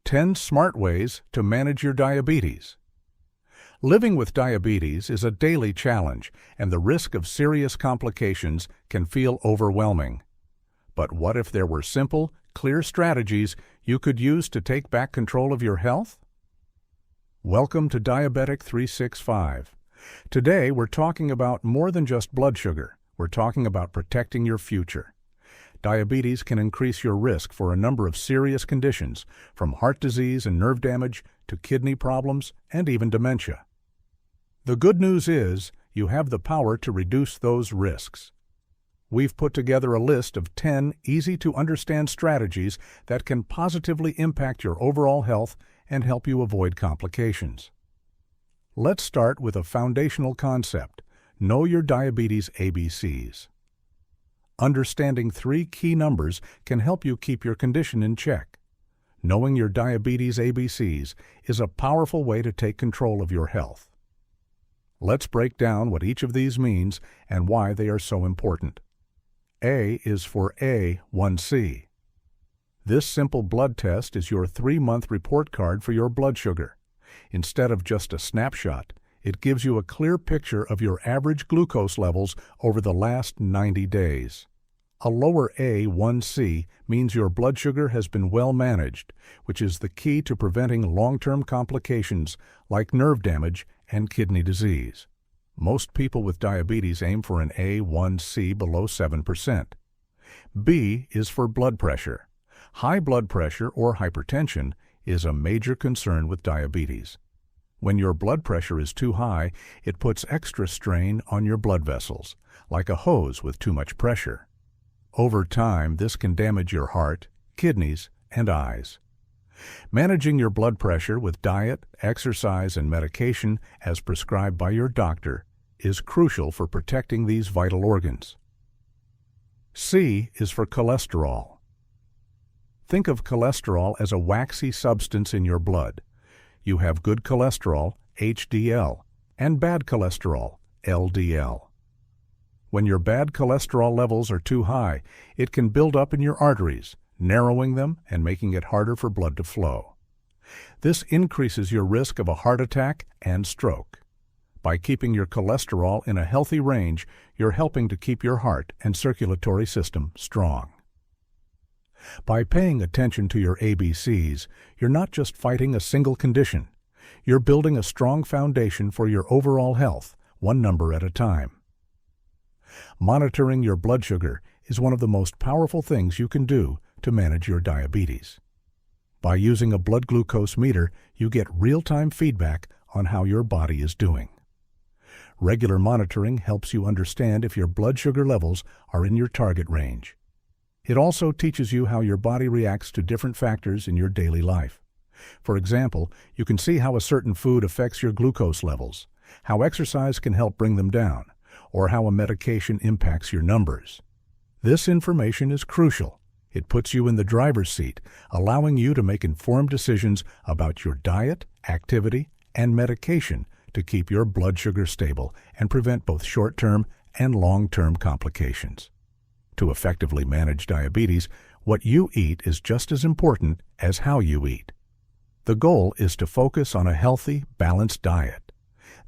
10 smart ways to manage your diabetes. Living with diabetes is a daily challenge, and the risk of serious complications can feel overwhelming. But what if there were simple, clear strategies you could use to take back control of your health? Welcome to Diabetic 365. Today we're talking about more than just blood sugar. We're talking about protecting your future. Diabetes can increase your risk for a number of serious conditions, from heart disease and nerve damage to kidney problems and even dementia. The good news is you have the power to reduce those risks. We've put together a list of 10 easy-to-understand strategies that can positively impact your overall health and help you avoid complications. Let's start with a foundational concept: know your diabetes ABCs. Understanding 3 key numbers can help you keep your condition in check. Knowing your diabetes ABCs is a powerful way to take control of your health. Let's break down what each of these means and why they are so important. A is for A1C. This simple blood test is your 3-month report card for your blood sugar. Instead of just a snapshot, it gives you a clear picture of your average glucose levels over the last 90 days. A lower A1C means your blood sugar has been well managed, which is the key to preventing long-term complications like nerve damage and kidney disease. Most people with diabetes aim for an A1C below 7%. B is for blood pressure. High blood pressure or hypertension is a major concern with diabetes. When your blood pressure is too high, it puts extra strain on your blood vessels, like a hose with too much pressure. Over time, this can damage your heart, kidneys, and eyes. Managing your blood pressure with diet, exercise, and medication as prescribed by your doctor is crucial for protecting these vital organs. C is for cholesterol. Think of cholesterol as a waxy substance in your blood. You have good cholesterol, HDL, and bad cholesterol, LDL. When your bad cholesterol levels are too high, it can build up in your arteries, narrowing them and making it harder for blood to flow. This increases your risk of a heart attack and stroke. By keeping your cholesterol in a healthy range, you're helping to keep your heart and circulatory system strong. By paying attention to your ABCs, you're not just fighting a single condition. You're building a strong foundation for your overall health, one number at a time. Monitoring your blood sugar is one of the most powerful things you can do to manage your diabetes. By using a blood glucose meter, you get real-time feedback on how your body is doing. Regular monitoring helps you understand if your blood sugar levels are in your target range. It also teaches you how your body reacts to different factors in your daily life. For example, you can see how a certain food affects your glucose levels, how exercise can help bring them down, or how a medication impacts your numbers. This information is crucial. It puts you in the driver's seat, allowing you to make informed decisions about your diet, activity, and medication to keep your blood sugar stable and prevent both short-term and long-term complications. To effectively manage diabetes, what you eat is just as important as how you eat. The goal is to focus on a healthy, balanced diet.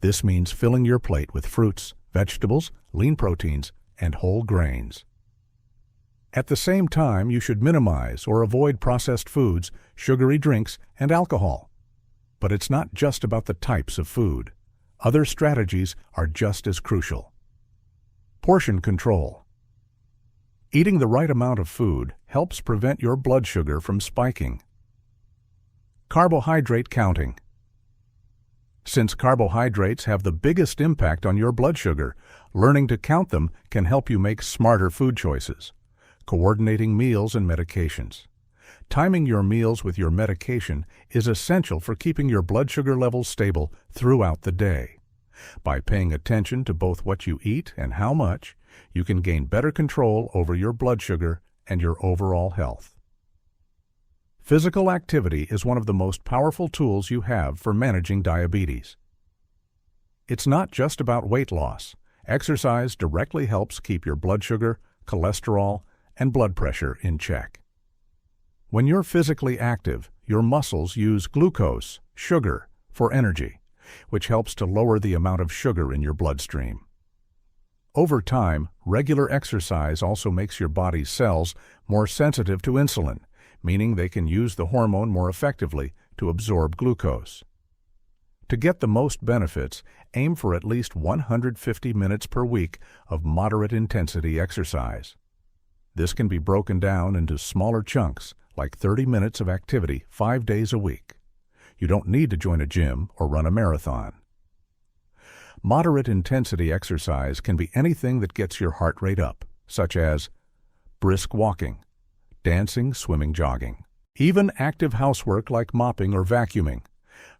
This means filling your plate with fruits, vegetables, lean proteins, and whole grains. At the same time, you should minimize or avoid processed foods, sugary drinks, and alcohol. But it's not just about the types of food. Other strategies are just as crucial. Portion control. Eating the right amount of food helps prevent your blood sugar from spiking. Carbohydrate counting. Since carbohydrates have the biggest impact on your blood sugar, learning to count them can help you make smarter food choices. Coordinating meals and medications. Timing your meals with your medication is essential for keeping your blood sugar levels stable throughout the day. By paying attention to both what you eat and how much, you can gain better control over your blood sugar and your overall health. Physical activity is one of the most powerful tools you have for managing diabetes. It's not just about weight loss. Exercise directly helps keep your blood sugar, cholesterol, and blood pressure in check. When you're physically active, your muscles use glucose, sugar, for energy, which helps to lower the amount of sugar in your bloodstream. Over time, regular exercise also makes your body's cells more sensitive to insulin, meaning they can use the hormone more effectively to absorb glucose. To get the most benefits, aim for at least 150 minutes per week of moderate intensity exercise. This can be broken down into smaller chunks, like 30 minutes of activity 5 days a week. You don't need to join a gym or run a marathon. Moderate intensity exercise can be anything that gets your heart rate up, such as brisk walking, dancing, swimming, jogging, even active housework like mopping or vacuuming.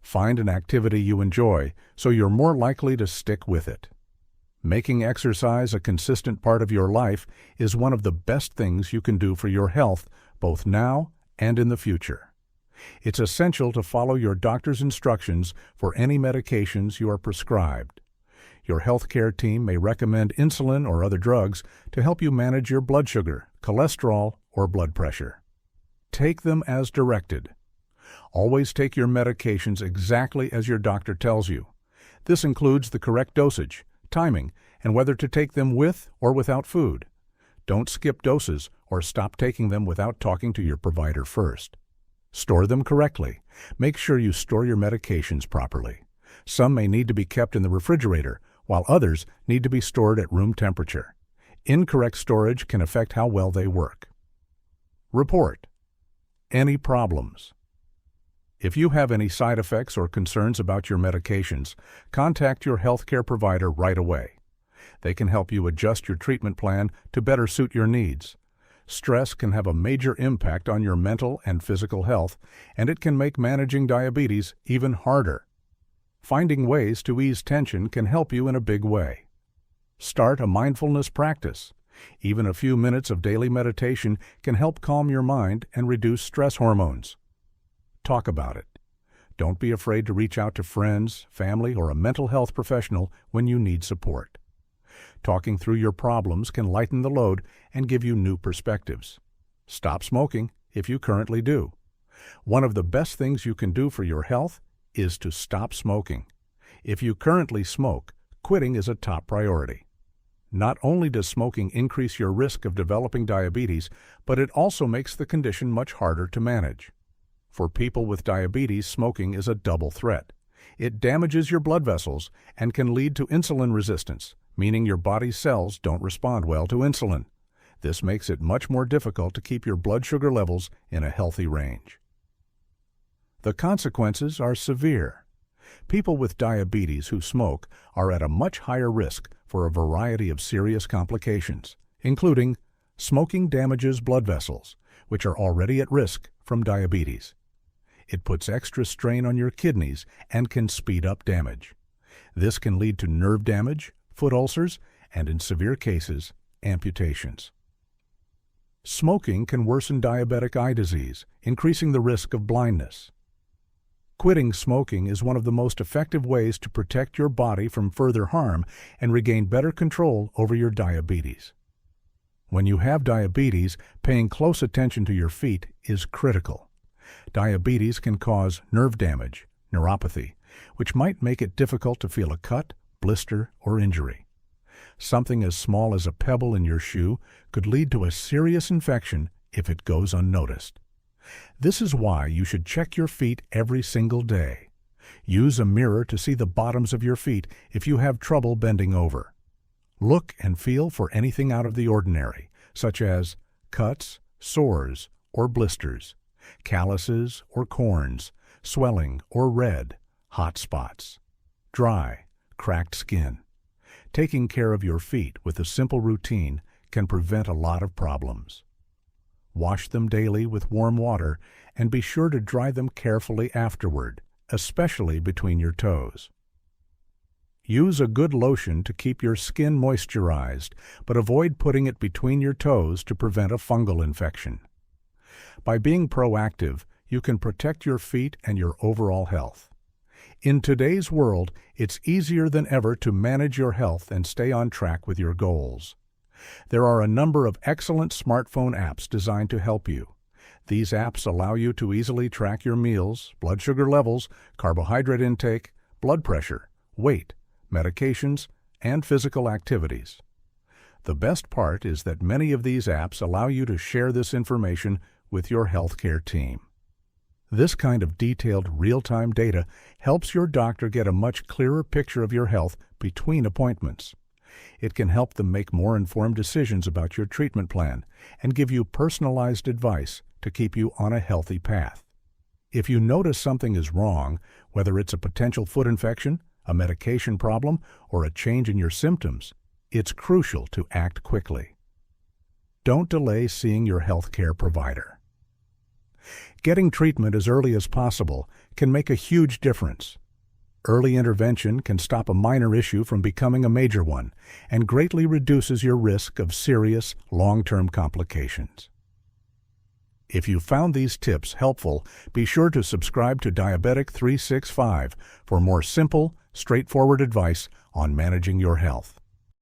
Find an activity you enjoy so you're more likely to stick with it. Making exercise a consistent part of your life is one of the best things you can do for your health, both now and in the future. It's essential to follow your doctor's instructions for any medications you are prescribed. Your healthcare team may recommend insulin or other drugs to help you manage your blood sugar, cholesterol, or blood pressure. Take them as directed. Always take your medications exactly as your doctor tells you. This includes the correct dosage, timing, and whether to take them with or without food. Don't skip doses or stop taking them without talking to your provider first. Store them correctly. Make sure you store your medications properly. Some may need to be kept in the refrigerator, while others need to be stored at room temperature. Incorrect storage can affect how well they work. Report any problems. If you have any side effects or concerns about your medications, contact your healthcare provider right away. They can help you adjust your treatment plan to better suit your needs. Stress can have a major impact on your mental and physical health, and it can make managing diabetes even harder. Finding ways to ease tension can help you in a big way. Start a mindfulness practice. Even a few minutes of daily meditation can help calm your mind and reduce stress hormones. Talk about it. Don't be afraid to reach out to friends, family, or a mental health professional when you need support. Talking through your problems can lighten the load and give you new perspectives. Stop smoking if you currently do. One of the best things you can do for your health is to stop smoking. If you currently smoke, quitting is a top priority. Not only does smoking increase your risk of developing diabetes, but it also makes the condition much harder to manage. For people with diabetes, smoking is a double threat. It damages your blood vessels and can lead to insulin resistance, meaning your body's cells don't respond well to insulin. This makes it much more difficult to keep your blood sugar levels in a healthy range. The consequences are severe. People with diabetes who smoke are at a much higher risk for a variety of serious complications, including smoking damages blood vessels, which are already at risk from diabetes. It puts extra strain on your kidneys and can speed up damage. This can lead to nerve damage, foot ulcers, and in severe cases, amputations. Smoking can worsen diabetic eye disease, increasing the risk of blindness. Quitting smoking is one of the most effective ways to protect your body from further harm and regain better control over your diabetes. When you have diabetes, paying close attention to your feet is critical. Diabetes can cause nerve damage, neuropathy, which might make it difficult to feel a cut, blister, or injury. Something as small as a pebble in your shoe could lead to a serious infection if it goes unnoticed. This is why you should check your feet every single day. Use a mirror to see the bottoms of your feet if you have trouble bending over. Look and feel for anything out of the ordinary, such as cuts, sores, or blisters, calluses or corns, swelling or red, hot spots, dry, cracked skin. Taking care of your feet with a simple routine can prevent a lot of problems. Wash them daily with warm water and be sure to dry them carefully afterward, especially between your toes. Use a good lotion to keep your skin moisturized, but avoid putting it between your toes to prevent a fungal infection. By being proactive, you can protect your feet and your overall health. In today's world, it's easier than ever to manage your health and stay on track with your goals. There are a number of excellent smartphone apps designed to help you. These apps allow you to easily track your meals, blood sugar levels, carbohydrate intake, blood pressure, weight, medications, and physical activities. The best part is that many of these apps allow you to share this information with your healthcare team. This kind of detailed real-time data helps your doctor get a much clearer picture of your health between appointments. It can help them make more informed decisions about your treatment plan and give you personalized advice to keep you on a healthy path. If you notice something is wrong, whether it's a potential foot infection, a medication problem, or a change in your symptoms, it's crucial to act quickly. Don't delay seeing your healthcare provider. Getting treatment as early as possible can make a huge difference. Early intervention can stop a minor issue from becoming a major one and greatly reduces your risk of serious, long-term complications. If you found these tips helpful, be sure to subscribe to Diabetic 365 for more simple, straightforward advice on managing your health.